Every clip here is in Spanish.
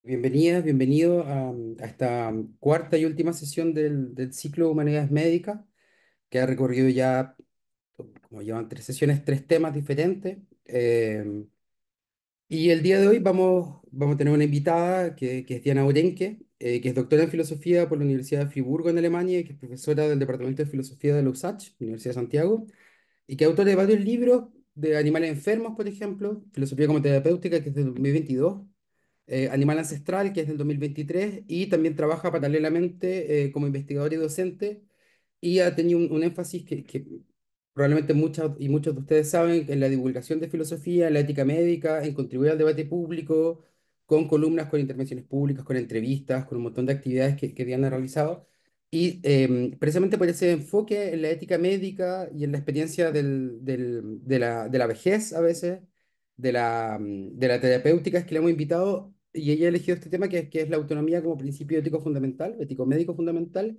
Bienvenidas, bienvenido a esta cuarta y última sesión del ciclo Humanidades Médicas, que ha recorrido ya, como llevan tres sesiones, tres temas diferentes. Y el día de hoy vamos a tener una invitada que es Diana Urenque, que es doctora en filosofía por la Universidad de Friburgo en Alemania y que es profesora del Departamento de Filosofía de la USACH, Universidad de Santiago, y que es autora de varios libros de animales enfermos, por ejemplo, Filosofía como terapéutica, que es del 2022, Animal Ancestral, que es del 2023, y también trabaja paralelamente como investigador y docente, y ha tenido un énfasis que probablemente muchas y muchos de ustedes saben, en la divulgación de filosofía, en la ética médica, en contribuir al debate público, con columnas, con intervenciones públicas, con entrevistas, con un montón de actividades que Diana ha realizado. Y precisamente por ese enfoque en la ética médica y en la experiencia de la vejez a veces, de la terapéutica, es que le hemos invitado y ella ha elegido este tema que es la autonomía como principio ético fundamental, ético-médico fundamental.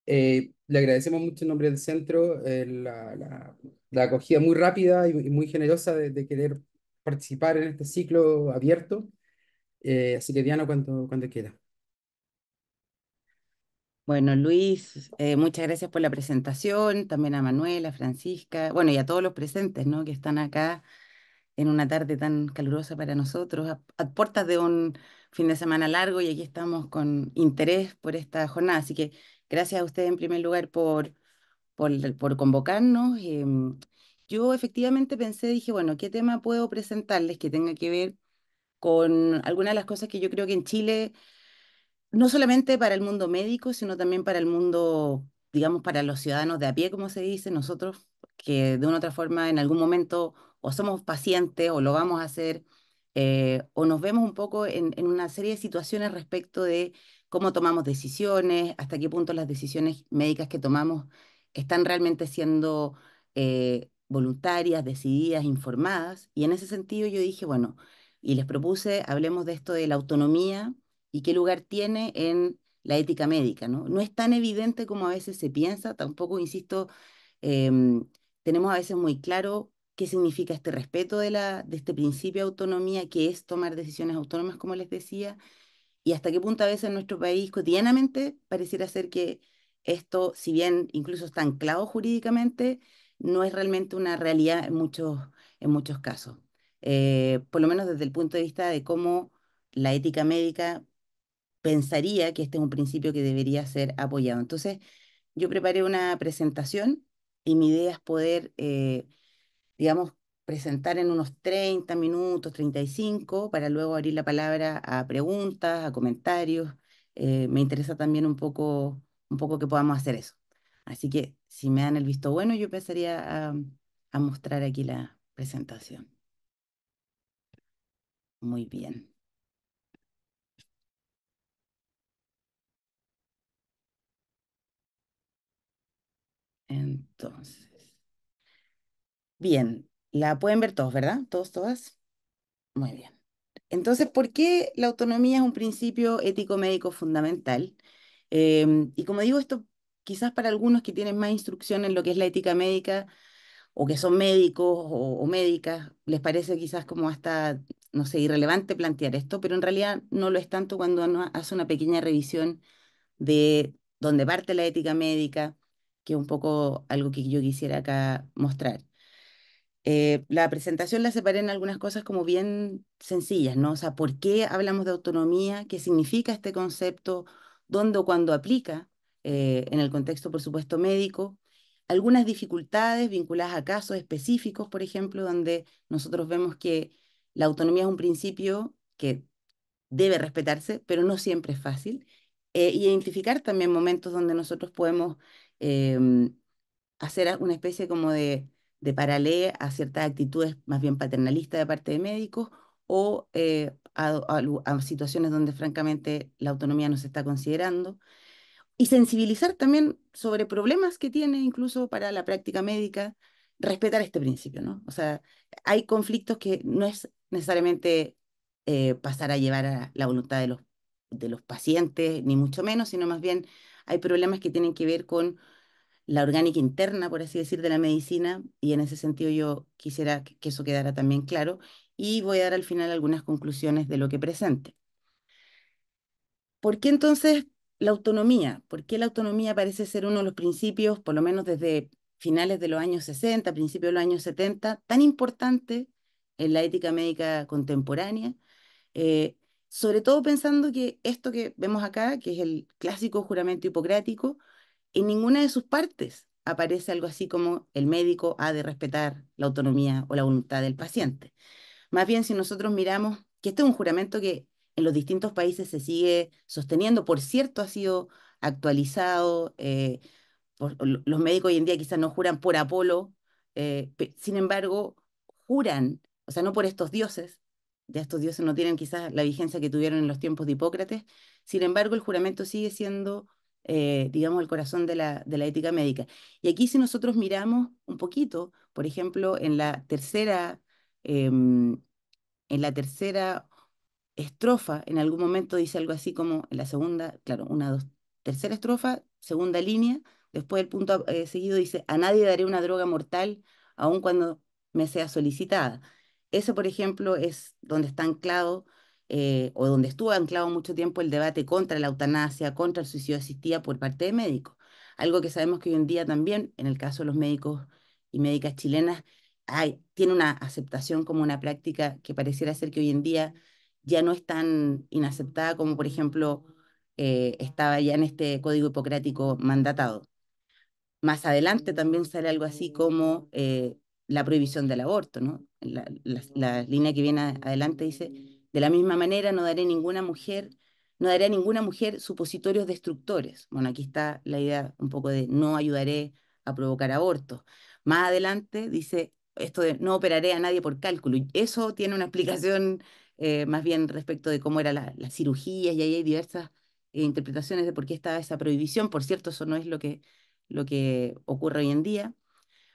Le agradecemos mucho en nombre del centro la acogida muy rápida y muy generosa de querer participar en este ciclo abierto. Así que Diana, cuando quiera. Bueno, Luis, muchas gracias por la presentación, también a Manuela, a Francisca, bueno, y a todos los presentes, ¿no? Que están acá en una tarde tan calurosa para nosotros, a puertas de un fin de semana largo y aquí estamos con interés por esta jornada. Así que gracias a ustedes en primer lugar por convocarnos. Yo efectivamente pensé, dije, bueno, ¿qué tema puedo presentarles que tenga que ver con algunas de las cosas que yo creo que en Chile no solamente para el mundo médico, sino también para el mundo, digamos, para los ciudadanos de a pie, como se dice, nosotros que de una u otra forma en algún momento o somos pacientes o lo vamos a hacer, o nos vemos un poco en una serie de situaciones respecto de cómo tomamos decisiones, hasta qué punto las decisiones médicas que tomamos están realmente siendo voluntarias, decididas, informadas. Y en ese sentido yo dije, bueno, y les propuse, hablemos de esto de la autonomía y qué lugar tiene en la ética médica, ¿no? No es tan evidente como a veces se piensa, tampoco, insisto, em, tenemos a veces muy claro qué significa este respeto de este principio de autonomía, qué es tomar decisiones autónomas, como les decía, y hasta qué punto a veces en nuestro país cotidianamente pareciera ser que esto, si bien incluso está anclado jurídicamente, no es realmente una realidad en muchos casos. Por lo menos desde el punto de vista de cómo la ética médica pensaría que este es un principio que debería ser apoyado. Entonces, yo preparé una presentación y mi idea es poder, digamos, presentar en unos 30 minutos, 35, para luego abrir la palabra a preguntas, a comentarios. Me interesa también un poco que podamos hacer eso. Así que, si me dan el visto bueno, yo empezaría a mostrar aquí la presentación. Muy bien. Entonces, bien, la pueden ver todos, ¿verdad? Todos, todas. Muy bien. Entonces, ¿por qué la autonomía es un principio ético-médico fundamental? Y como digo, esto quizás para algunos que tienen más instrucción en lo que es la ética médica o que son médicos o médicas, les parece quizás como hasta, no sé, irrelevante plantear esto, pero en realidad no lo es tanto cuando uno hace una pequeña revisión de dónde parte la ética médica, que es un poco algo que yo quisiera acá mostrar. La presentación la separé en algunas cosas como bien sencillas, ¿no? O sea, ¿por qué hablamos de autonomía? ¿Qué significa este concepto? ¿Dónde o cuándo aplica? En el contexto, por supuesto, médico. Algunas dificultades vinculadas a casos específicos, por ejemplo, donde nosotros vemos que la autonomía es un principio que debe respetarse, pero no siempre es fácil. Y identificar también momentos donde nosotros podemos em, hacer una especie como de paralelo a ciertas actitudes más bien paternalistas de parte de médicos o a situaciones donde francamente la autonomía no se está considerando. Y sensibilizar también sobre problemas que tiene incluso para la práctica médica, respetar este principio, ¿no? O sea, hay conflictos que no es necesariamente pasar a llevar a la voluntad de los pacientes, ni mucho menos, sino más bien hay problemas que tienen que ver con la orgánica interna, por así decir, de la medicina, y en ese sentido yo quisiera que eso quedara también claro, y voy a dar al final algunas conclusiones de lo que presente. ¿Por qué entonces la autonomía? ¿Por qué la autonomía parece ser uno de los principios, por lo menos desde finales de los años 60, principios de los años 70, tan importante en la ética médica contemporánea? Eh, Sobre todo pensando que esto que vemos acá, que es el clásico juramento hipocrático, en ninguna de sus partes aparece algo así como el médico ha de respetar la autonomía o la voluntad del paciente. Más bien, si nosotros miramos que este es un juramento que en los distintos países se sigue sosteniendo, por cierto, ha sido actualizado, los médicos hoy en día quizás no juran por Apolo, sin embargo, juran, o sea, no por estos dioses, ya estos dioses no tienen quizás la vigencia que tuvieron en los tiempos de Hipócrates, sin embargo, el juramento sigue siendo, digamos, el corazón de la ética médica. Y aquí si nosotros miramos un poquito, por ejemplo, em, en la tercera estrofa, en algún momento dice algo así como en la segunda, claro, una, dos, tercera estrofa, segunda línea, después el punto seguido dice, a nadie daré una droga mortal, aun cuando me sea solicitada. Eso, por ejemplo, es donde está anclado, o donde estuvo anclado mucho tiempo el debate contra la eutanasia, contra el suicidio asistido por parte de médicos. Algo que sabemos que hoy en día también, en el caso de los médicos y médicas chilenas, tiene una aceptación como una práctica que pareciera ser que hoy en día ya no es tan inaceptada como, por ejemplo, estaba ya en este código hipocrático mandatado. Más adelante también sale algo así como la prohibición del aborto, ¿no? La línea que viene adelante dice, de la misma manera no daré a ninguna mujer supositorios destructores. Bueno, aquí está la idea un poco de no ayudaré a provocar abortos. Más adelante dice esto de no operaré a nadie por cálculo. Y eso tiene una explicación más bien respecto de cómo eran las cirugías y ahí hay diversas interpretaciones de por qué estaba esa prohibición. Por cierto, eso no es lo que ocurre hoy en día.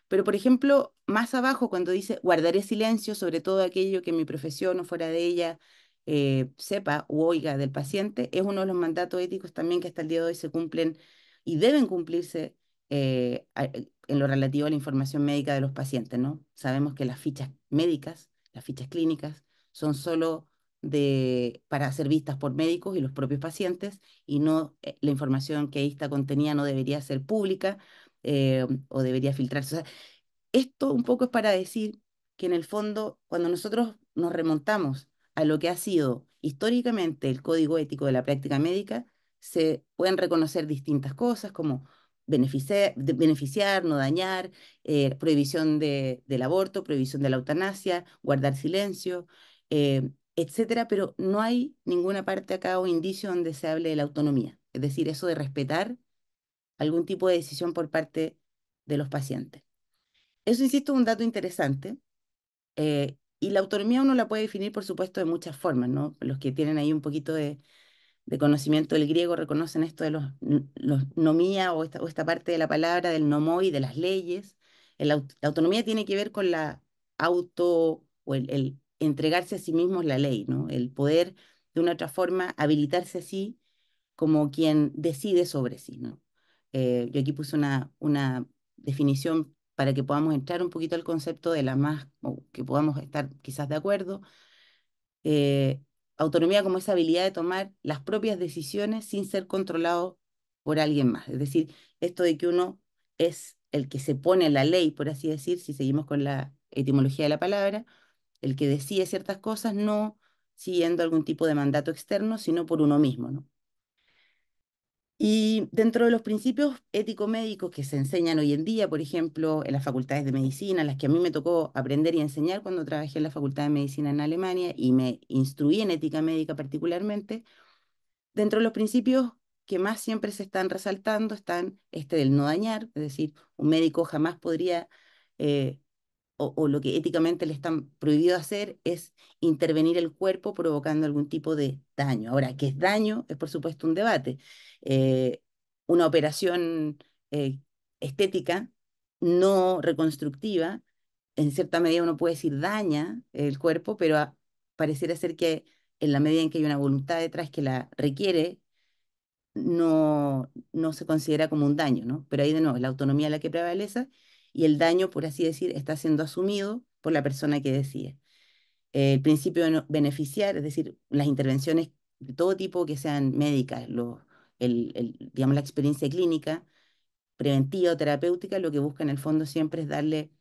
Pero, por ejemplo, más abajo, cuando dice guardaré silencio sobre todo aquello que en mi profesión o fuera de ella sepa u oiga del paciente, es uno de los mandatos éticos también que hasta el día de hoy se cumplen y deben cumplirse en lo relativo a la información médica de los pacientes, ¿no? Sabemos que las fichas médicas, las fichas clínicas, son solo para ser vistas por médicos y los propios pacientes, y no la información que ahí está contenida no debería ser pública o debería filtrarse. O sea, esto un poco es para decir que en el fondo, cuando nosotros nos remontamos a lo que ha sido históricamente el código ético de la práctica médica, se pueden reconocer distintas cosas como beneficiar, no dañar, prohibición del aborto, prohibición de la eutanasia, guardar silencio, etcétera, pero no hay ninguna parte acá o indicio donde se hable de la autonomía, es decir, eso de respetar algún tipo de decisión por parte de los pacientes. Eso, insisto, es un dato interesante. Y la autonomía uno la puede definir, por supuesto, de muchas formas, ¿no? Los que tienen ahí un poquito de conocimiento del griego reconocen esto de los nomía o esta parte de la palabra del nomoi, de las leyes. La autonomía tiene que ver con la auto o el entregarse a sí mismos la ley, ¿no? El poder, de una otra forma, habilitarse así como quien decide sobre sí, ¿no? Yo aquí puse una definición para que podamos entrar un poquito al concepto de la más, o que podamos estar quizás de acuerdo. Eh, Autonomía como esa habilidad de tomar las propias decisiones sin ser controlado por alguien más. Es decir, esto de que uno es el que se pone la ley, por así decir, si seguimos con la etimología de la palabra, el que decide ciertas cosas no siguiendo algún tipo de mandato externo, sino por uno mismo, ¿no? Y dentro de los principios ético-médicos que se enseñan hoy en día, por ejemplo, en las facultades de medicina, las que a mí me tocó aprender y enseñar cuando trabajé en la Facultad de Medicina en Alemania y me instruí en ética médica particularmente, dentro de los principios que más siempre se están resaltando están este del no dañar, es decir, un médico jamás podría eh, o lo que éticamente le están prohibido hacer es intervenir el cuerpo provocando algún tipo de daño. Ahora, ¿qué es daño? Es por supuesto un debate. Eh, una operación eh, estética no reconstructiva, en cierta medida uno puede decir daña el cuerpo, pero pareciera ser que en la medida en que hay una voluntad detrás que la requiere, no se considera como un daño, ¿no? Pero ahí de nuevo, es la autonomía la que prevalece y el daño, por así decir, está siendo asumido por la persona que decide. El principio de beneficiar, es decir, las intervenciones de todo tipo que sean médicas, digamos, la experiencia clínica, preventiva o terapéutica, lo que busca en el fondo siempre es darle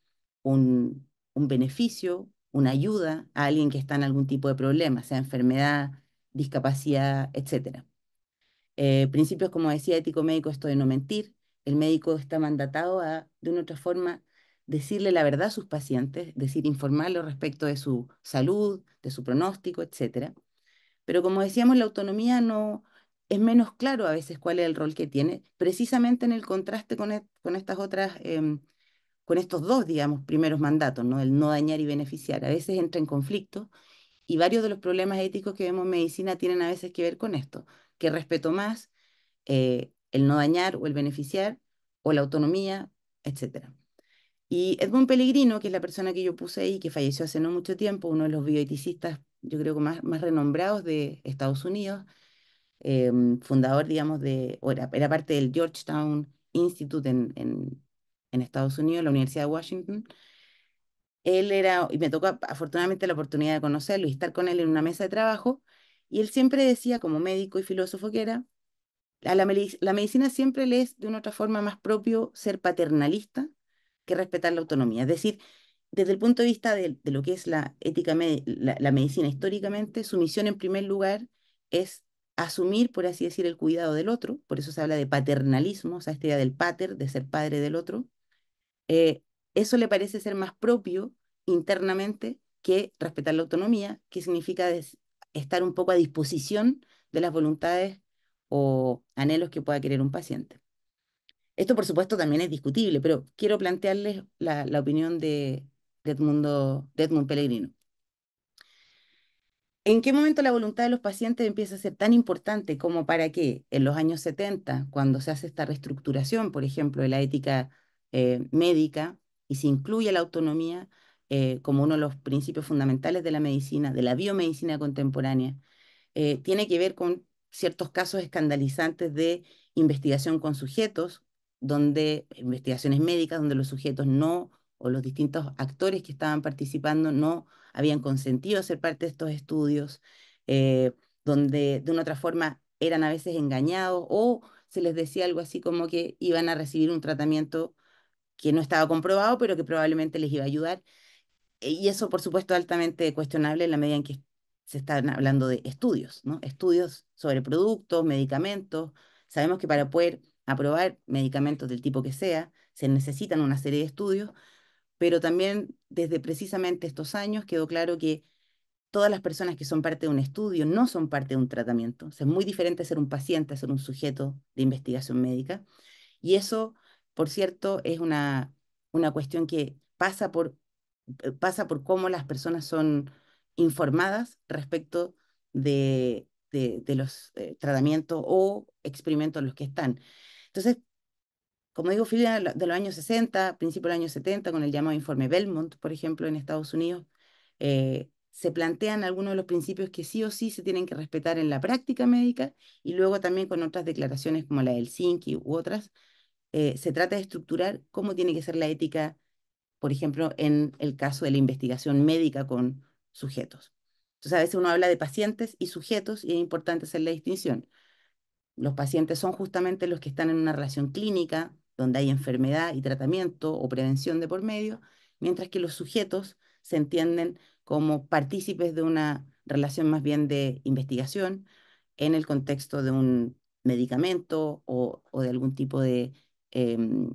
un beneficio, una ayuda a alguien que está en algún tipo de problema, sea enfermedad, discapacidad, etcétera. Principios, como decía, ético médico, esto de no mentir. El médico está mandatado a, de una otra forma, decirle la verdad a sus pacientes, decir, informarlos respecto de su salud, de su pronóstico, etcétera. Pero como decíamos, la autonomía no es menos claro a veces cuál es el rol que tiene, precisamente en el contraste con estas otras, con estos dos, digamos, primeros mandatos, ¿no? El no dañar y beneficiar. A veces entra en conflicto y varios de los problemas éticos que vemos en medicina tienen a veces que ver con esto, que respeto más el no dañar o el beneficiar o la autonomía, etcétera. Y Edmund Pellegrino, que es la persona que yo puse ahí, que falleció hace no mucho tiempo, uno de los bioeticistas, yo creo que más renombrados de Estados Unidos, fundador, digamos, era parte del Georgetown Institute en Estados Unidos, la Universidad de Washington. Él era, y me tocó afortunadamente la oportunidad de conocerlo y estar con él en una mesa de trabajo, y él siempre decía, como médico y filósofo que era, la medicina siempre le es de una otra forma más propio ser paternalista que respetar la autonomía. Es decir, desde el punto de vista de lo que es la ética, la medicina históricamente, su misión en primer lugar es asumir, por así decir, el cuidado del otro, por eso se habla de paternalismo, o sea, esta idea del pater, de ser padre del otro. Eso le parece ser más propio internamente que respetar la autonomía, que significa estar un poco a disposición de las voluntades o anhelos que pueda querer un paciente. Esto, por supuesto, también es discutible, pero quiero plantearles la opinión de Edmund Pellegrino. ¿En qué momento la voluntad de los pacientes empieza a ser tan importante como para que en los años 70, cuando se hace esta reestructuración, por ejemplo, de la ética médica y se incluye la autonomía como uno de los principios fundamentales de la medicina, de la biomedicina contemporánea, tiene que ver con ciertos casos escandalizantes de investigación con sujetos, investigaciones médicas, donde los sujetos no, o los distintos actores que estaban participando no habían consentido ser parte de estos estudios, eh, donde de una otra forma eran a veces engañados o se les decía algo así como que iban a recibir un tratamiento que no estaba comprobado, pero que probablemente les iba a ayudar. Y eso, por supuesto, altamente cuestionable en la medida en que se están hablando de estudios, ¿no? Estudios sobre productos, medicamentos. Sabemos que para poder aprobar medicamentos del tipo que sea, se necesitan una serie de estudios, pero también desde precisamente estos años quedó claro que todas las personas que son parte de un estudio no son parte de un tratamiento. O sea, es muy diferente ser un paciente, ser un sujeto de investigación médica. Y eso, por cierto, es una cuestión que pasa por cómo las personas son informadas respecto de los tratamientos o experimentos en los que están. Entonces, como digo, fui de los años 60, principios de los años 70, con el llamado informe Belmont, por ejemplo, en Estados Unidos, se plantean algunos de los principios que sí o sí se tienen que respetar en la práctica médica y luego también con otras declaraciones como la de Helsinki u otras, se trata de estructurar cómo tiene que ser la ética, por ejemplo, en el caso de la investigación médica con sujetos. Entonces, a veces uno habla de pacientes y sujetos y es importante hacer la distinción. Los pacientes son justamente los que están en una relación clínica, donde hay enfermedad y tratamiento o prevención de por medio, mientras que los sujetos se entienden como partícipes de una relación más bien de investigación en el contexto de un medicamento o de algún tipo em,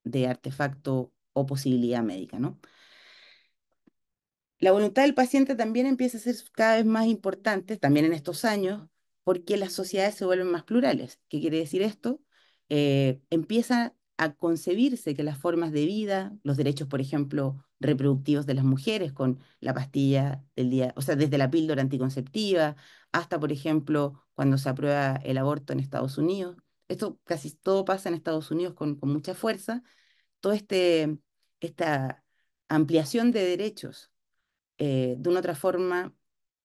de artefacto o posibilidad médica, ¿no? La voluntad del paciente también empieza a ser cada vez más importante, también en estos años, porque las sociedades se vuelven más plurales. ¿Qué quiere decir esto? Empieza a concebirse que las formas de vida, los derechos, por ejemplo, reproductivos de las mujeres con la pastilla del día, o sea, desde la píldora anticonceptiva hasta, por ejemplo, cuando se aprueba el aborto en Estados Unidos. Esto casi todo pasa en Estados Unidos con mucha fuerza. Toda esta ampliación de derechos de una otra forma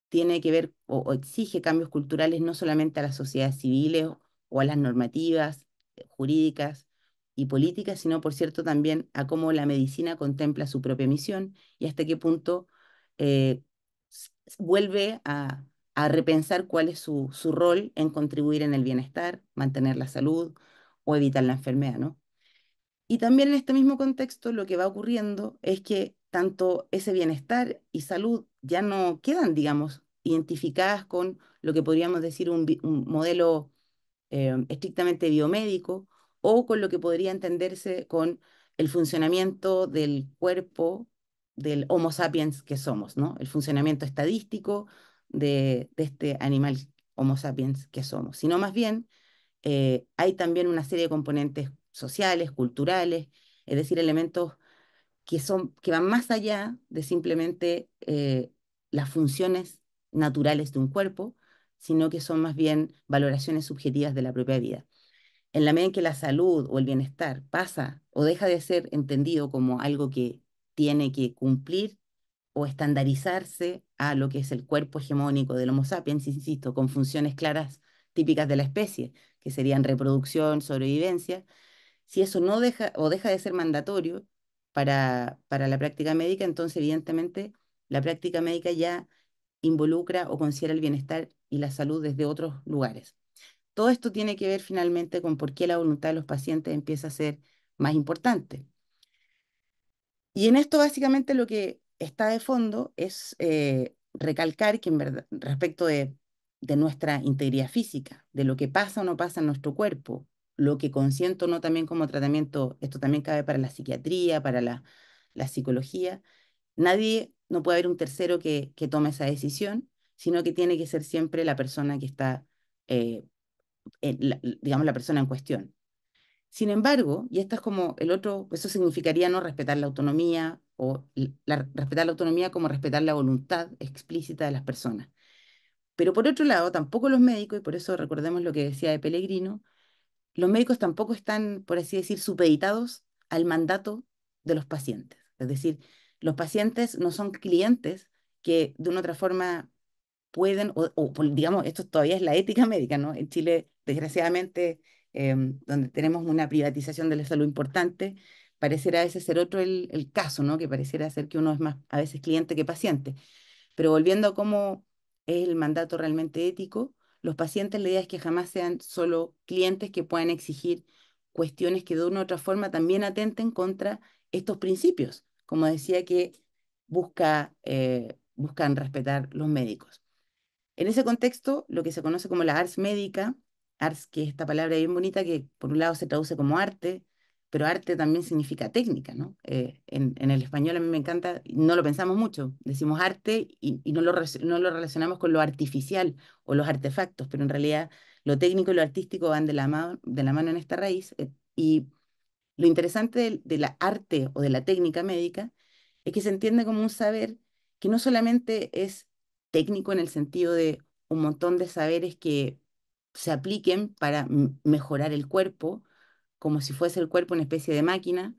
tiene que ver o exige cambios culturales no solamente a las sociedades civiles o a las normativas jurídicas y políticas, sino, por cierto, también a cómo la medicina contempla su propia misión y hasta qué punto eh, vuelve a repensar cuál es su rol en contribuir en el bienestar, mantener la salud o evitar la enfermedad, ¿no? Y también en este mismo contexto lo que va ocurriendo es que tanto ese bienestar y salud ya no quedan, digamos, identificadas con lo que podríamos decir un modelo estrictamente biomédico o con lo que podría entenderse con el funcionamiento del cuerpo del Homo sapiens que somos, ¿no? El funcionamiento estadístico de este animal Homo sapiens que somos, sino más bien hay también una serie de componentes sociales, culturales, es decir, elementos que van más allá de simplemente las funciones naturales de un cuerpo, sino que son más bien valoraciones subjetivas de la propia vida. En la medida en que la salud o el bienestar pasa o deja de ser entendido como algo que tiene que cumplir o estandarizarse a lo que es el cuerpo hegemónico del Homo sapiens, insisto, con funciones claras típicas de la especie, que serían reproducción, sobrevivencia, si eso no deja o deja de ser mandatorio para la práctica médica, entonces evidentemente la práctica médica ya involucra o considera el bienestar y la salud desde otros lugares. Todo esto tiene que ver finalmente con por qué la voluntad de los pacientes empieza a ser más importante. Y en esto básicamente lo que está de fondo es recalcar que en verdad, respecto de nuestra integridad física, de lo que pasa o no pasa en nuestro cuerpo, lo que consiento o no también como tratamiento, esto también cabe para la psiquiatría, para la psicología, nadie, no puede haber un tercero que tome esa decisión, sino que tiene que ser siempre la persona que está, digamos, la persona en cuestión. Sin embargo, y esto es como el otro, eso significaría no respetar la autonomía o respetar la autonomía como respetar la voluntad explícita de las personas. Pero por otro lado, tampoco los médicos, y por eso recordemos lo que decía de Pellegrino, los médicos tampoco están, por así decir, supeditados al mandato de los pacientes. Es decir, los pacientes no son clientes que de una otra forma pueden, digamos, esto todavía es la ética médica, ¿no? En Chile, desgraciadamente, donde tenemos una privatización de la salud importante, pareciera a veces ser otro el caso, ¿no? Que pareciera ser que uno es más a veces cliente que paciente. Pero volviendo a cómo es el mandato realmente ético, los pacientes la idea es que jamás sean solo clientes que puedan exigir cuestiones que de una u otra forma también atenten contra estos principios, como decía que buscan respetar los médicos. En ese contexto, lo que se conoce como la ars médica, ars, que es esta palabra bien bonita que por un lado se traduce como arte, pero arte también significa técnica, ¿no? En el español a mí me encanta, y no lo pensamos mucho, decimos arte y no lo relacionamos con lo artificial o los artefactos, pero en realidad lo técnico y lo artístico van de la mano en esta raíz. Y lo interesante de la arte o de la técnica médica es que se entiende como un saber que no solamente es técnico en el sentido de un montón de saberes que se apliquen para mejorar el cuerpo, como si fuese el cuerpo una especie de máquina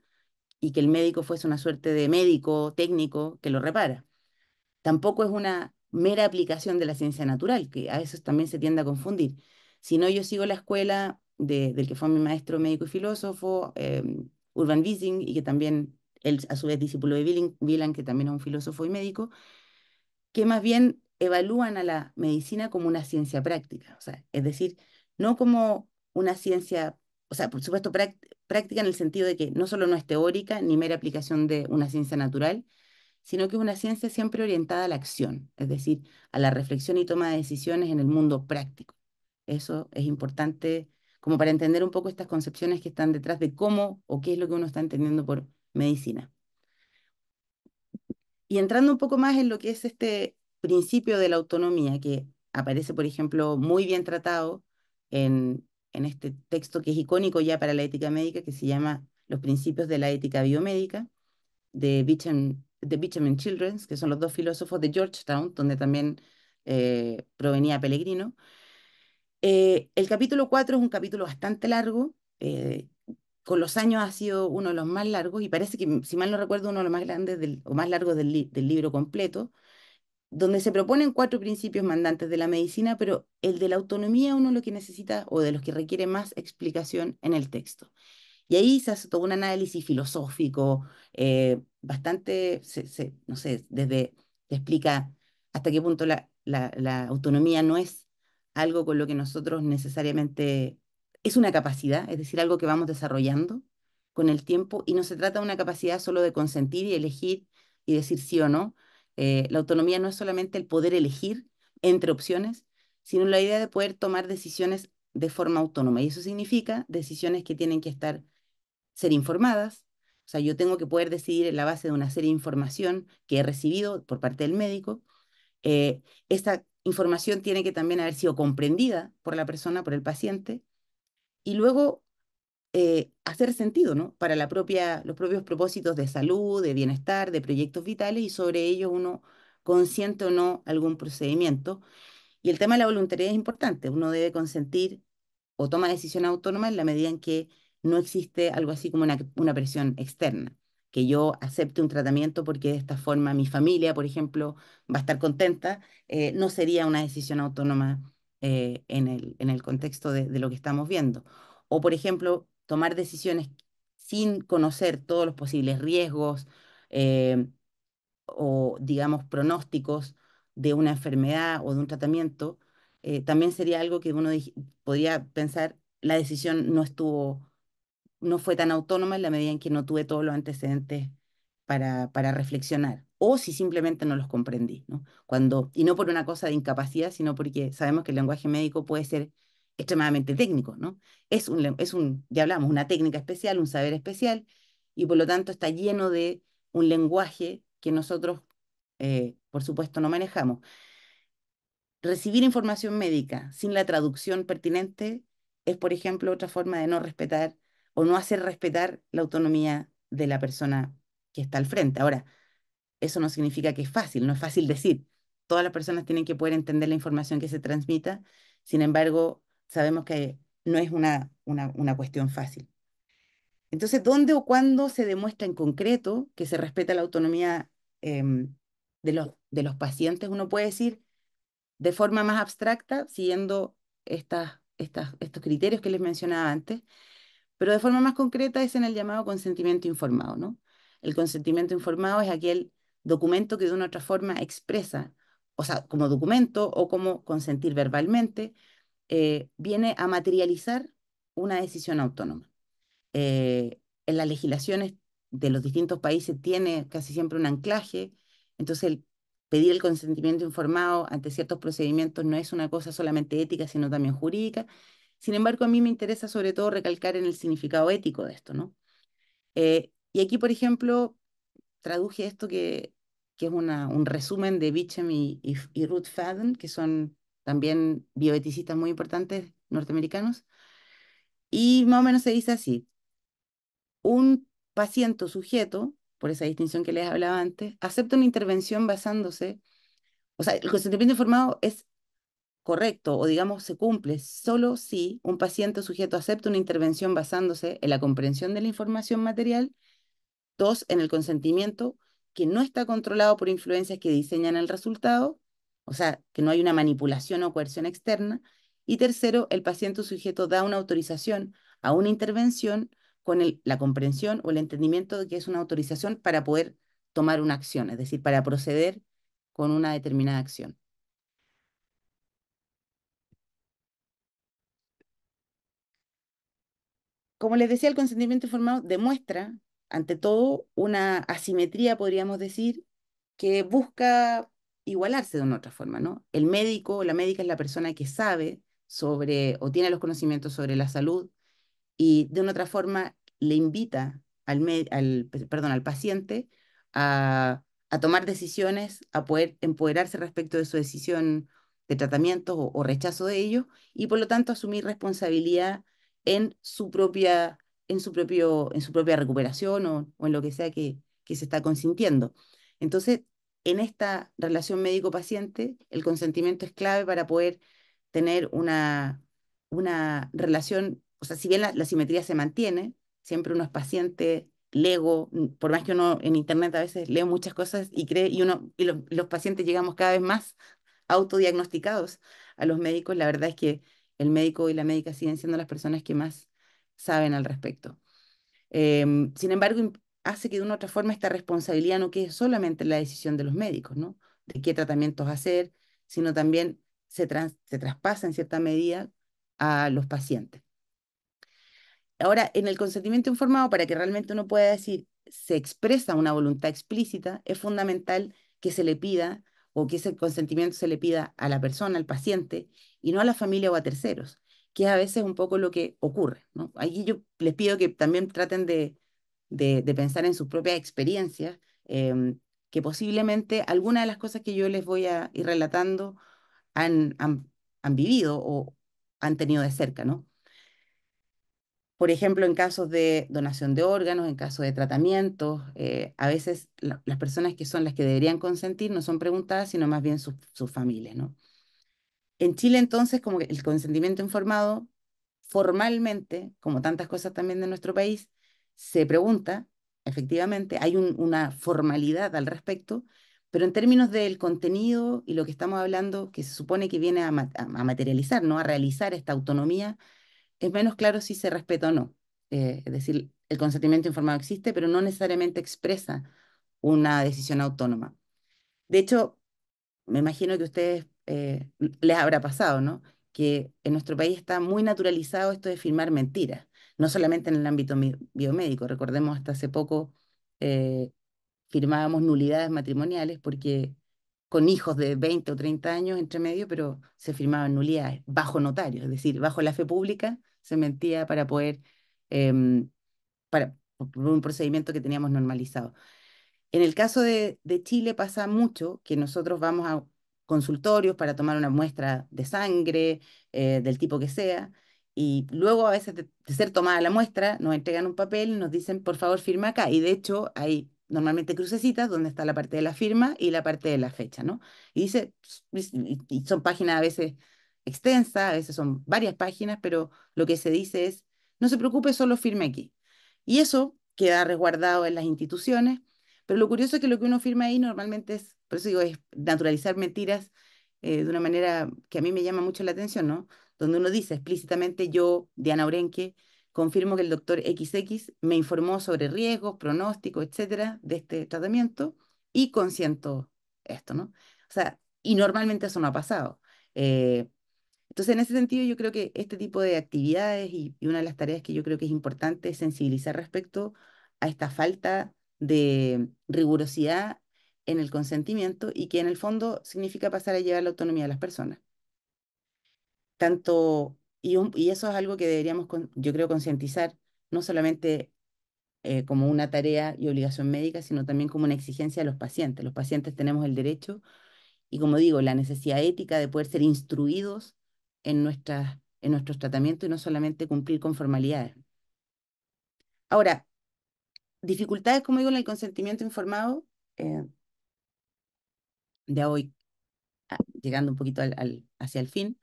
y que el médico fuese una suerte de médico técnico que lo repara. Tampoco es una mera aplicación de la ciencia natural, que a veces también se tiende a confundir. Si no, yo sigo la escuela del que fue mi maestro médico y filósofo, Urban Wissing, y que también él a su vez discípulo de Wieland, que también es un filósofo y médico, que más bien evalúan a la medicina como una ciencia práctica, o sea, es decir, no como una ciencia, o sea, por supuesto práctica en el sentido de que no solo no es teórica ni mera aplicación de una ciencia natural, sino que es una ciencia siempre orientada a la acción, es decir, a la reflexión y toma de decisiones en el mundo práctico. Eso es importante como para entender un poco estas concepciones que están detrás de cómo o qué es lo que uno está entendiendo por medicina. Y entrando un poco más en lo que es este principio de la autonomía, que aparece, por ejemplo, muy bien tratado en este texto que es icónico ya para la ética médica, que se llama Los principios de la ética biomédica, de Beecham and Childrens, que son los dos filósofos de Georgetown, donde también provenía Pellegrino. El capítulo 4 es un capítulo bastante largo, con los años ha sido uno de los más largos y parece que, si mal no recuerdo, uno de los más grandes o más largos del libro completo, donde se proponen cuatro principios mandantes de la medicina, pero el de la autonomía uno lo que necesita o de los que requiere más explicación en el texto. Y ahí se hace todo un análisis filosófico, bastante, no sé, desde te explica hasta qué punto la autonomía no es algo con lo que nosotros necesariamente, es una capacidad, es decir, algo que vamos desarrollando con el tiempo y no se trata de una capacidad solo de consentir y elegir y decir sí o no. La autonomía no es solamente el poder elegir entre opciones, sino la idea de poder tomar decisiones de forma autónoma. Y eso significa decisiones que tienen que ser informadas. O sea, yo tengo que poder decidir en la base de una serie de información que he recibido por parte del médico. Esta información tiene que también haber sido comprendida por la persona, por el paciente, y luego hacer sentido, ¿no? Para los propios propósitos de salud, de bienestar, de proyectos vitales, y sobre ello uno consiente o no algún procedimiento. Y el tema de la voluntariedad es importante. Uno debe consentir o toma decisión autónoma en la medida en que no existe algo así como una presión externa. Que yo acepte un tratamiento porque de esta forma mi familia, por ejemplo, va a estar contenta, no sería una decisión autónoma en el contexto de lo que estamos viendo. O, por ejemplo, tomar decisiones sin conocer todos los posibles riesgos, eh, o, digamos, pronósticos de una enfermedad o de un tratamiento, también sería algo que uno podría pensar, la decisión no fue tan autónoma en la medida en que no tuve todos los antecedentes para reflexionar, o si simplemente no los comprendí, ¿no? Y no por una cosa de incapacidad, sino porque sabemos que el lenguaje médico puede ser extremadamente técnico, ¿no? Ya hablamos, una técnica especial, un saber especial, y por lo tanto está lleno de un lenguaje que nosotros, por supuesto, no manejamos. Recibir información médica sin la traducción pertinente es, por ejemplo, otra forma de no respetar o no hacer respetar la autonomía de la persona que está al frente. Ahora, eso no significa que es fácil, no es fácil decir. Todas las personas tienen que poder entender la información que se transmita, sin embargo, sabemos que no es una cuestión fácil. Entonces, ¿dónde o cuándo se demuestra en concreto que se respeta la autonomía de los pacientes? Uno puede decir de forma más abstracta, siguiendo estos criterios que les mencionaba antes, pero de forma más concreta es en el llamado consentimiento informado, ¿no? El consentimiento informado es aquel documento que de una u otra forma expresa, o sea, como documento o como consentir verbalmente, viene a materializar una decisión autónoma. En las legislaciones de los distintos países tiene casi siempre un anclaje, entonces pedir el consentimiento informado ante ciertos procedimientos no es una cosa solamente ética, sino también jurídica. Sin embargo, a mí me interesa sobre todo recalcar en el significado ético de esto, ¿no? Y aquí, por ejemplo, traduje esto que es un resumen de Beecham y Ruth Fadden, que son también bioeticistas muy importantes norteamericanos, y más o menos se dice así: un paciente o sujeto, por esa distinción que les hablaba antes, acepta una intervención basándose, o sea, el consentimiento informado es correcto o digamos se cumple solo si un paciente o sujeto acepta una intervención basándose en la comprensión de la información material. Dos, en el consentimiento que no está controlado por influencias que diseñan el resultado, o sea, que no hay una manipulación o coerción externa. Y tercero, el paciente o sujeto da una autorización a una intervención con la comprensión o el entendimiento de que es una autorización para poder tomar una acción, es decir, para proceder con una determinada acción. Como les decía, el consentimiento informado demuestra, ante todo, una asimetría, podríamos decir, que busca igualarse de una otra forma, ¿no? El médico o la médica es la persona que sabe sobre o tiene los conocimientos sobre la salud y de una otra forma le invita al paciente a tomar decisiones, a poder empoderarse respecto de su decisión de tratamiento o rechazo de ello, y por lo tanto asumir responsabilidad en en su propia recuperación o en lo que sea que se está consintiendo. Entonces, en esta relación médico-paciente, el consentimiento es clave para poder tener una relación, o sea, si bien la simetría se mantiene, siempre uno es paciente, lego, por más que uno en internet a veces lee muchas cosas y cree, los pacientes llegamos cada vez más autodiagnosticados a los médicos, la verdad es que el médico y la médica siguen siendo las personas que más saben al respecto. Sin embargo, hace que de una u otra forma esta responsabilidad no quede solamente en la decisión de los médicos, ¿no? De qué tratamientos hacer, sino también se traspasa en cierta medida a los pacientes. Ahora, en el consentimiento informado, para que realmente uno pueda decir se expresa una voluntad explícita, es fundamental que se le pida o que ese consentimiento se le pida a la persona, al paciente, y no a la familia o a terceros, que es a veces un poco lo que ocurre, ¿no? Aquí yo les pido que también traten de pensar en sus propias experiencias, que posiblemente algunas de las cosas que yo les voy a ir relatando han, han, han vivido o han tenido de cerca, ¿no? Por ejemplo, en casos de donación de órganos, en casos de tratamientos, a veces las personas que son las que deberían consentir no son preguntadas, sino más bien sus familias, ¿no? En Chile, entonces, como que el consentimiento informado, formalmente, como tantas cosas también de nuestro país, se pregunta, efectivamente, hay una formalidad al respecto, pero en términos del contenido y lo que estamos hablando, que se supone que viene a materializar, ¿no? A realizar esta autonomía, es menos claro si se respeta o no. Es decir, el consentimiento informado existe, pero no necesariamente expresa una decisión autónoma. De hecho, me imagino que a ustedes les habrá pasado, ¿no? Que en nuestro país está muy naturalizado esto de firmar mentiras, no solamente en el ámbito biomédico. Recordemos, hasta hace poco eh, firmábamos nulidades matrimoniales porque con hijos de 20 o 30 años entre medio, pero se firmaban nulidades bajo notario, es decir, bajo la fe pública se mentía para poder, em, por un procedimiento que teníamos normalizado. En el caso de Chile pasa mucho que nosotros vamos a consultorios para tomar una muestra de sangre, del tipo que sea, y luego a veces de ser tomada la muestra nos entregan un papel y nos dicen, por favor, firma acá. Y de hecho hay normalmente crucecitas donde está la parte de la firma y la parte de la fecha, ¿no? Y dice, y son páginas a veces extensas, a veces son varias páginas, pero lo que se dice es, no se preocupe, solo firme aquí. Y eso queda resguardado en las instituciones, pero lo curioso es que lo que uno firma ahí normalmente es, por eso digo, es naturalizar mentiras de una manera que a mí me llama mucho la atención, ¿no? Donde uno dice explícitamente, yo, Diana Orenque, confirmo que el doctor XX me informó sobre riesgos, pronósticos, etcétera, de este tratamiento y consiento esto, ¿no? O sea, y normalmente eso no ha pasado. Eh, entonces, en ese sentido, yo creo que este tipo de actividades y una de las tareas que yo creo que es importante es sensibilizar respecto a esta falta de rigurosidad en el consentimiento y que en el fondo significa pasar a llevar la autonomía de las personas. Tanto, y eso es algo que deberíamos, yo creo, concientizar, no solamente como una tarea y obligación médica, sino también como una exigencia de los pacientes. Los pacientes tenemos el derecho y, como digo, la necesidad ética de poder ser instruidos en nuestros tratamientos y no solamente cumplir con formalidades. Ahora, dificultades, como digo, en el consentimiento informado, eh, de hoy llegando un poquito hacia el fin,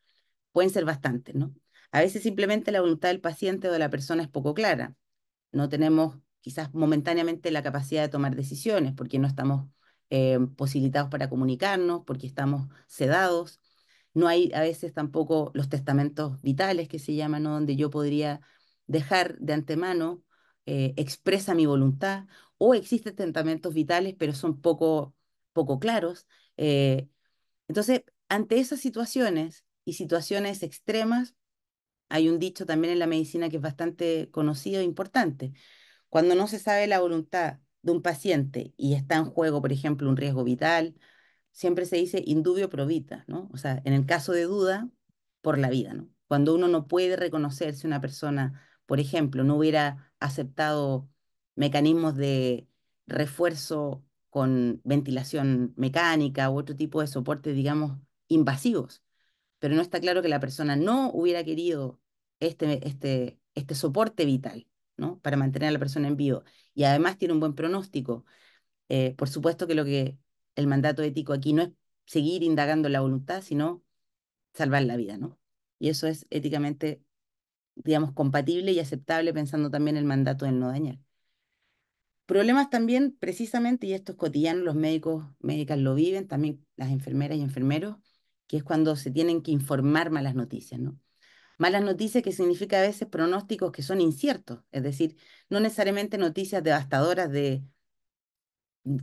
pueden ser bastantes, ¿no? A veces simplemente la voluntad del paciente o de la persona es poco clara. No tenemos quizás momentáneamente la capacidad de tomar decisiones porque no estamos posibilitados para comunicarnos, porque estamos sedados. No hay a veces tampoco los testamentos vitales que se llaman, ¿no? Donde yo podría dejar de antemano expresa mi voluntad, o existen testamentos vitales, pero son poco claros. Entonces, ante esas situaciones y situaciones extremas, hay un dicho también en la medicina que es bastante conocido e importante. Cuando no se sabe la voluntad de un paciente y está en juego, por ejemplo, un riesgo vital, siempre se dice indubio pro vita, ¿no? O sea, en el caso de duda, por la vida, ¿no? Cuando uno no puede reconocer si una persona, por ejemplo, no hubiera aceptado mecanismos de refuerzo con ventilación mecánica u otro tipo de soportes, digamos, invasivos, pero no está claro que la persona no hubiera querido este soporte vital, ¿no? Para mantener a la persona en vivo. Y además tiene un buen pronóstico. Por supuesto que el mandato ético aquí no es seguir indagando la voluntad, sino salvar la vida, ¿no? Y eso es éticamente, digamos, compatible y aceptable pensando también el mandato del no dañar. Problemas también, precisamente, y esto es cotidiano, los médicos, médicas lo viven, también las enfermeras y enfermeros, que es cuando se tienen que informar malas noticias, ¿no? Malas noticias que significa a veces pronósticos que son inciertos, es decir, no necesariamente noticias devastadoras de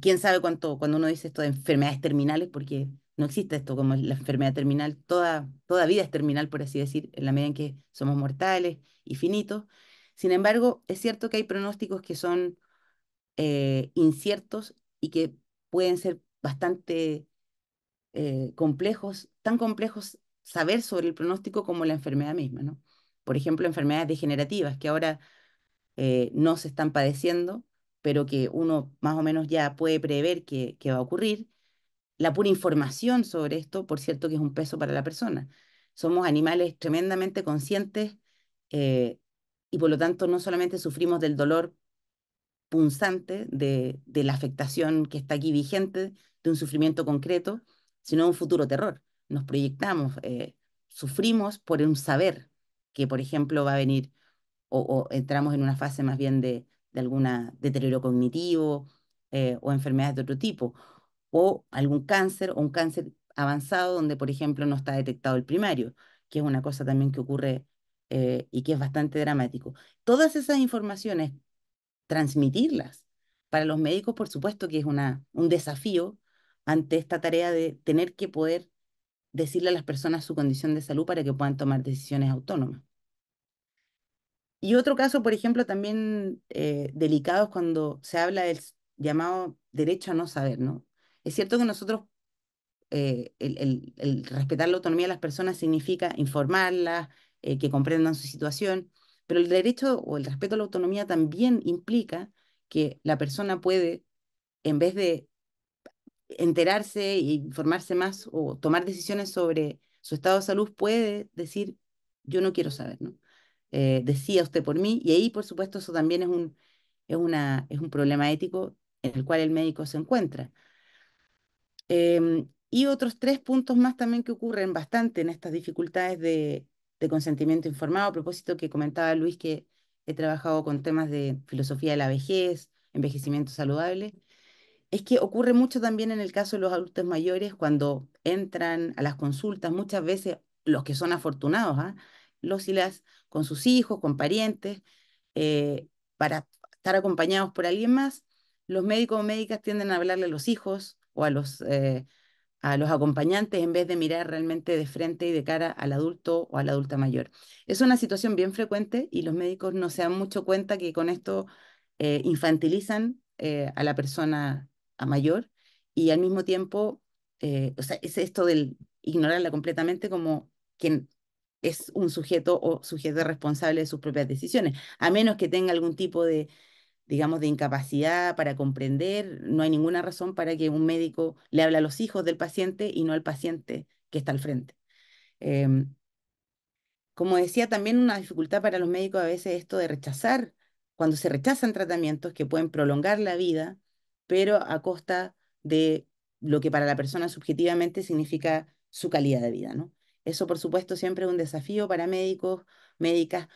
quién sabe cuánto, cuando uno dice esto de enfermedades terminales, porque no existe esto como la enfermedad terminal, toda vida es terminal, por así decir, en la medida en que somos mortales y finitos. Sin embargo, es cierto que hay pronósticos que son inciertos y que pueden ser bastante complejos, tan complejos saber sobre el pronóstico como la enfermedad misma, ¿no? Por ejemplo, enfermedades degenerativas que ahora no se están padeciendo, pero que uno más o menos ya puede prever que va a ocurrir. La pura información sobre esto, por cierto, que es un peso para la persona. Somos animales tremendamente conscientes eh, y por lo tanto no solamente sufrimos del dolor punzante de la afectación que está aquí vigente, de un sufrimiento concreto, sino de un futuro terror. Nos proyectamos, sufrimos por un saber que, por ejemplo, va a venir o entramos en una fase más bien de alguna deterioro cognitivo o enfermedades de otro tipo, o algún cáncer o un cáncer avanzado donde, por ejemplo, no está detectado el primario, que es una cosa también que ocurre y que es bastante dramático. Todas esas informaciones, transmitirlas para los médicos, por supuesto que es un desafío ante esta tarea de tener que poder decirle a las personas su condición de salud para que puedan tomar decisiones autónomas. Y otro caso, por ejemplo, también delicado es cuando se habla del llamado derecho a no saber, ¿no? Es cierto que nosotros, el respetar la autonomía de las personas significa informarlas, que comprendan su situación, pero el derecho o el respeto a la autonomía también implica que la persona puede, en vez de enterarse e informarse más o tomar decisiones sobre su estado de salud, puede decir, yo no quiero saber, ¿no? Decía usted por mí, y ahí, por supuesto, eso también es un problema ético en el cual el médico se encuentra. Y otros tres puntos más también que ocurren bastante en estas dificultades de consentimiento informado, a propósito que comentaba Luis que he trabajado con temas de filosofía de la vejez, envejecimiento saludable, es que ocurre mucho también en el caso de los adultos mayores cuando entran a las consultas, muchas veces los que son afortunados, ¿ah? Los y las con sus hijos, con parientes, eh, para estar acompañados por alguien más, los médicos o médicas tienden a hablarle a los hijos o a los acompañantes en vez de mirar realmente de frente y de cara al adulto o a la adulta mayor. Es una situación bien frecuente y los médicos no se dan mucho cuenta que con esto infantilizan a la persona a mayor y al mismo tiempo, o sea, es esto del ignorarla completamente como quien es un sujeto o sujeto responsable de sus propias decisiones, a menos que tenga algún tipo de digamos, de incapacidad para comprender, no hay ninguna razón para que un médico le hable a los hijos del paciente y no al paciente que está al frente. Em, Como decía, también una dificultad para los médicos a veces esto de rechazar, cuando se rechazan tratamientos que pueden prolongar la vida, pero a costa de lo que para la persona subjetivamente significa su calidad de vida, ¿no? Eso, por supuesto, siempre es un desafío para médicos, médicas,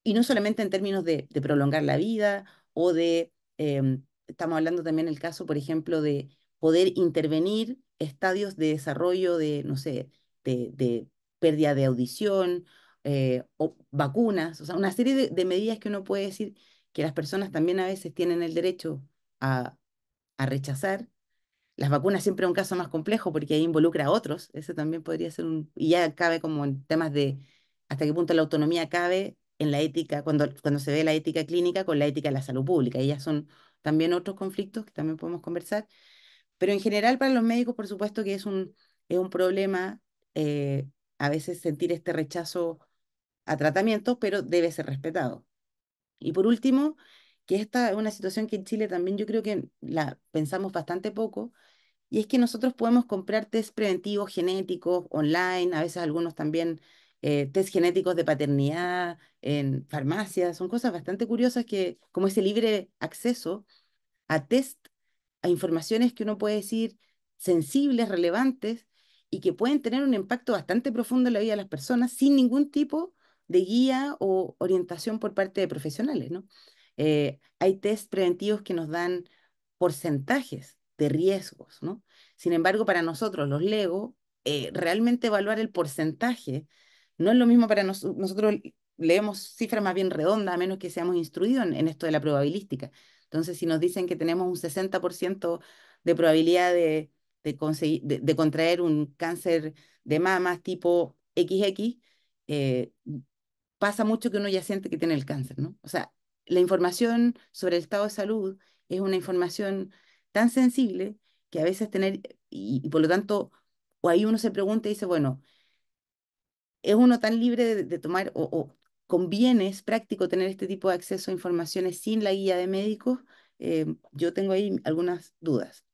y no solamente en términos de prolongar la vida o estamos hablando también el caso, por ejemplo, de poder intervenir estadios de desarrollo de, no sé, de pérdida de audición o vacunas, o sea, una serie de medidas que uno puede decir que las personas también a veces tienen el derecho a, a rechazar. Las vacunas siempre es un caso más complejo porque ahí involucra a otros. Ese también podría ser y ya cabe como en temas de hasta qué punto la autonomía cabe en la ética, cuando se ve la ética clínica con la ética de la salud pública. Y ya son también otros conflictos que también podemos conversar. Pero en general para los médicos, por supuesto que es un problema eh, a veces sentir este rechazo a tratamientos, pero debe ser respetado. Y por último, que esta es una situación que en Chile también yo creo que la pensamos bastante poco, y es que nosotros podemos comprar test preventivos genéticos online, a veces algunos también test genéticos de paternidad en farmacias, son cosas bastante curiosas que, como ese libre acceso a test, a informaciones que uno puede decir sensibles, relevantes y que pueden tener un impacto bastante profundo en la vida de las personas sin ningún tipo de guía o orientación por parte de profesionales, ¿no? Hay test preventivos que nos dan porcentajes de riesgos, ¿no? Sin embargo, para nosotros, los Lego, realmente evaluar el porcentaje no es lo mismo para nosotros. Leemos cifras más bien redondas, a menos que seamos instruidos en esto de la probabilística. Entonces, si nos dicen que tenemos un 60% de probabilidad de contraer un cáncer de mamas tipo XX, eh, pasa mucho que uno ya siente que tiene el cáncer, ¿no? O sea, la información sobre el estado de salud es una información tan sensible que a veces tener, y por lo tanto, o ahí uno se pregunta y dice, bueno, ¿es uno tan libre de tomar o conviene, es práctico tener este tipo de acceso a informaciones sin la guía de médicos? Yo tengo ahí algunas dudas.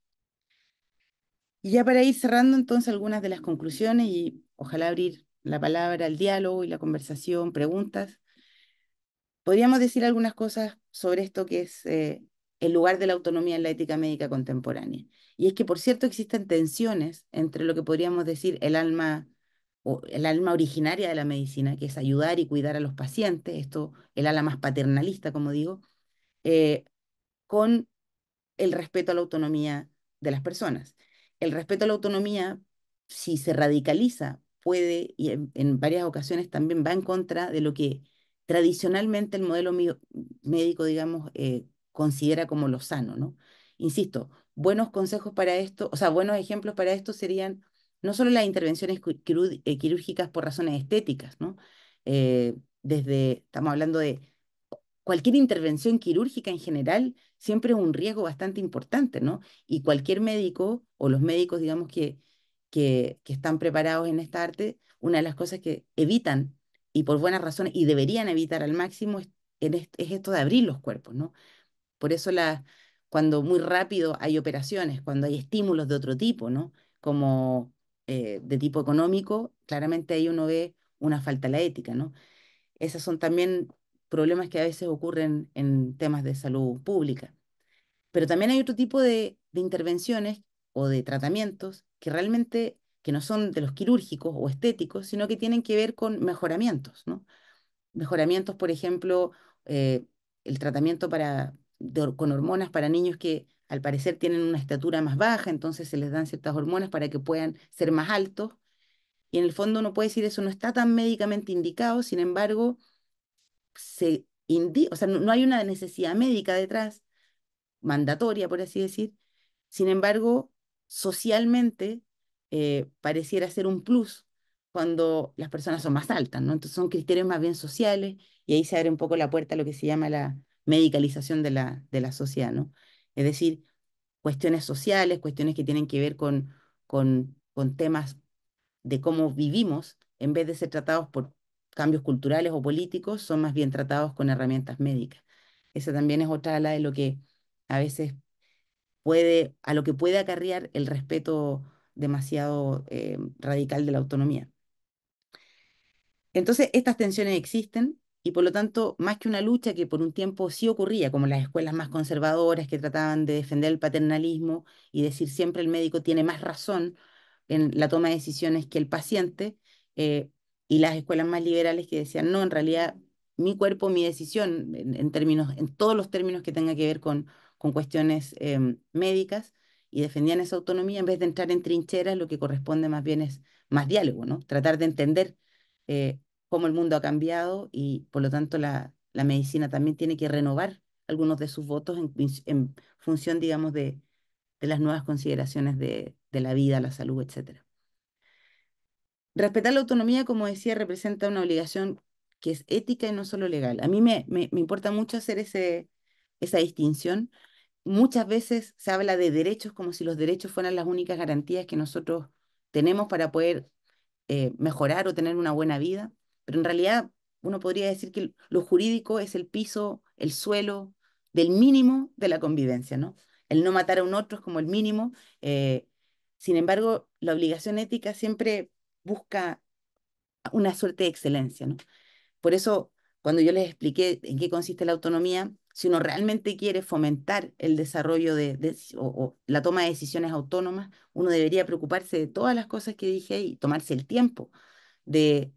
Y ya para ir cerrando entonces algunas de las conclusiones y ojalá abrir la palabra al diálogo y la conversación, preguntas. Podríamos decir algunas cosas sobre esto que es el lugar de la autonomía en la ética médica contemporánea. Y es que, por cierto, existen tensiones entre lo que podríamos decir el alma o el alma originaria de la medicina, que es ayudar y cuidar a los pacientes, esto, el ala más paternalista, como digo, eh, con el respeto a la autonomía de las personas. El respeto a la autonomía, si se radicaliza, puede, y en varias ocasiones también va en contra de lo que tradicionalmente el modelo médico, digamos, considera como lo sano, ¿no? Insisto, buenos consejos para esto, o sea, buenos ejemplos para esto serían no solo las intervenciones quirúrgicas por razones estéticas, ¿no? Estamos hablando de cualquier intervención quirúrgica en general siempre es un riesgo bastante importante, ¿no? Y cualquier médico o los médicos, digamos, que están preparados en esta arte, una de las cosas que evitan, y por buenas razones, y deberían evitar al máximo, es esto de abrir los cuerpos, ¿no? Por eso cuando muy rápido hay operaciones, cuando hay estímulos de otro tipo, ¿no? Como de tipo económico, claramente ahí uno ve una falta a la ética, ¿no? Esos son también problemas que a veces ocurren en temas de salud pública. Pero también hay otro tipo de intervenciones o de tratamientos que realmente que no son de los quirúrgicos o estéticos, sino que tienen que ver con mejoramientos, ¿no? Mejoramientos, por ejemplo, el tratamiento con hormonas para niños que al parecer tienen una estatura más baja, entonces se les dan ciertas hormonas para que puedan ser más altos. Y en el fondo uno puede decir eso no está tan médicamente indicado, sin embargo, o sea, no hay una necesidad médica detrás, mandatoria, por así decir. Sin embargo, socialmente pareciera ser un plus cuando las personas son más altas, ¿no? Entonces son criterios más bien sociales y ahí se abre un poco la puerta a lo que se llama la medicalización de la sociedad, ¿no? Es decir, cuestiones sociales, cuestiones que tienen que ver con temas de cómo vivimos, en vez de ser tratados por cambios culturales o políticos, son más bien tratados con herramientas médicas. Esa también es otra ala de lo que a veces a lo que puede acarrear el respeto demasiado radical de la autonomía. Entonces, estas tensiones existen y por lo tanto, más que una lucha que por un tiempo sí ocurría, como las escuelas más conservadoras que trataban de defender el paternalismo y decir siempre el médico tiene más razón en la toma de decisiones que el paciente, eh, y las escuelas más liberales que decían, no, en realidad mi cuerpo, mi decisión, en todos los términos que tenga que ver con cuestiones médicas, y defendían esa autonomía en vez de entrar en trincheras, lo que corresponde más bien es más diálogo, ¿no? Tratar de entender eh, cómo el mundo ha cambiado y por lo tanto la medicina también tiene que renovar algunos de sus votos en función, digamos, de las nuevas consideraciones de la vida, la salud, etcétera. Respetar la autonomía, como decía, representa una obligación que es ética y no solo legal. A mí me importa mucho hacer esa distinción. Muchas veces se habla de derechos como si los derechos fueran las únicas garantías que nosotros tenemos para poder mejorar o tener una buena vida, pero en realidad uno podría decir que lo jurídico es el piso, el suelo del mínimo de la convivencia, ¿no? El no matar a un otro es como el mínimo. Sin embargo, la obligación ética siempre busca una suerte de excelencia, ¿no? Por eso, cuando yo les expliqué en qué consiste la autonomía, si uno realmente quiere fomentar el desarrollo o la toma de decisiones autónomas, uno debería preocuparse de todas las cosas que dije y tomarse el tiempo de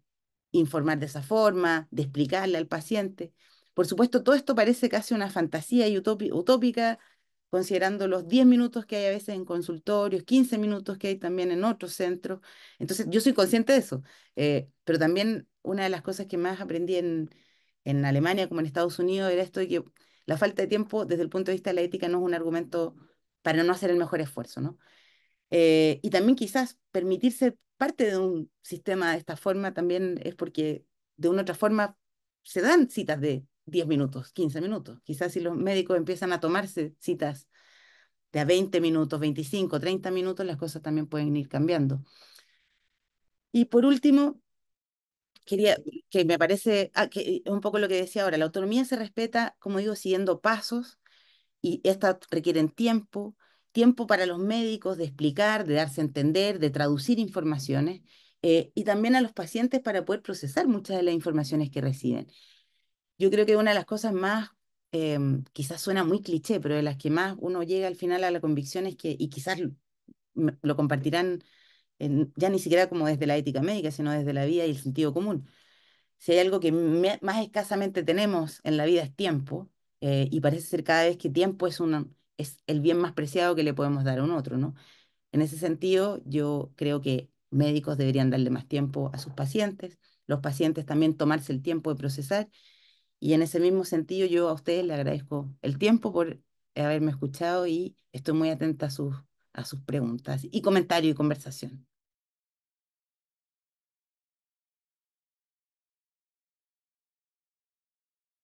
informar de esa forma, de explicarle al paciente. Por supuesto, todo esto parece casi una fantasía y utópica, considerando los 10 minutos que hay a veces en consultorios, 15 minutos que hay también en otros centros. Entonces, yo soy consciente de eso, pero también una de las cosas que más aprendí en Alemania como en Estados Unidos era esto de que la falta de tiempo desde el punto de vista de la ética no es un argumento para no hacer el mejor esfuerzo, ¿no? Y también quizás permitirse parte de un sistema de esta forma también es porque de una otra forma se dan citas de 10 minutos, 15 minutos. Quizás si los médicos empiezan a tomarse citas de a 20 minutos, 25, 30 minutos, las cosas también pueden ir cambiando. Y por último, quería, que me parece, que un poco lo que decía ahora, la autonomía se respeta, como digo, siguiendo pasos y estas requieren tiempo, tiempo para los médicos de explicar, de darse a entender, de traducir informaciones, y también a los pacientes para poder procesar muchas de las informaciones que reciben. Yo creo que una de las cosas más, quizás suena muy cliché, pero de las que más uno llega al final a la convicción es que, y quizás lo compartirán ya ni siquiera como desde la ética médica, sino desde la vida y el sentido común. Si hay algo que más escasamente tenemos en la vida es tiempo, y parece ser cada vez que tiempo es el bien más preciado que le podemos dar a un otro, ¿no? En ese sentido, yo creo que médicos deberían darle más tiempo a sus pacientes, los pacientes también tomarse el tiempo de procesar, y en ese mismo sentido yo a ustedes le agradezco el tiempo por haberme escuchado y estoy muy atenta a sus preguntas y comentarios y conversación.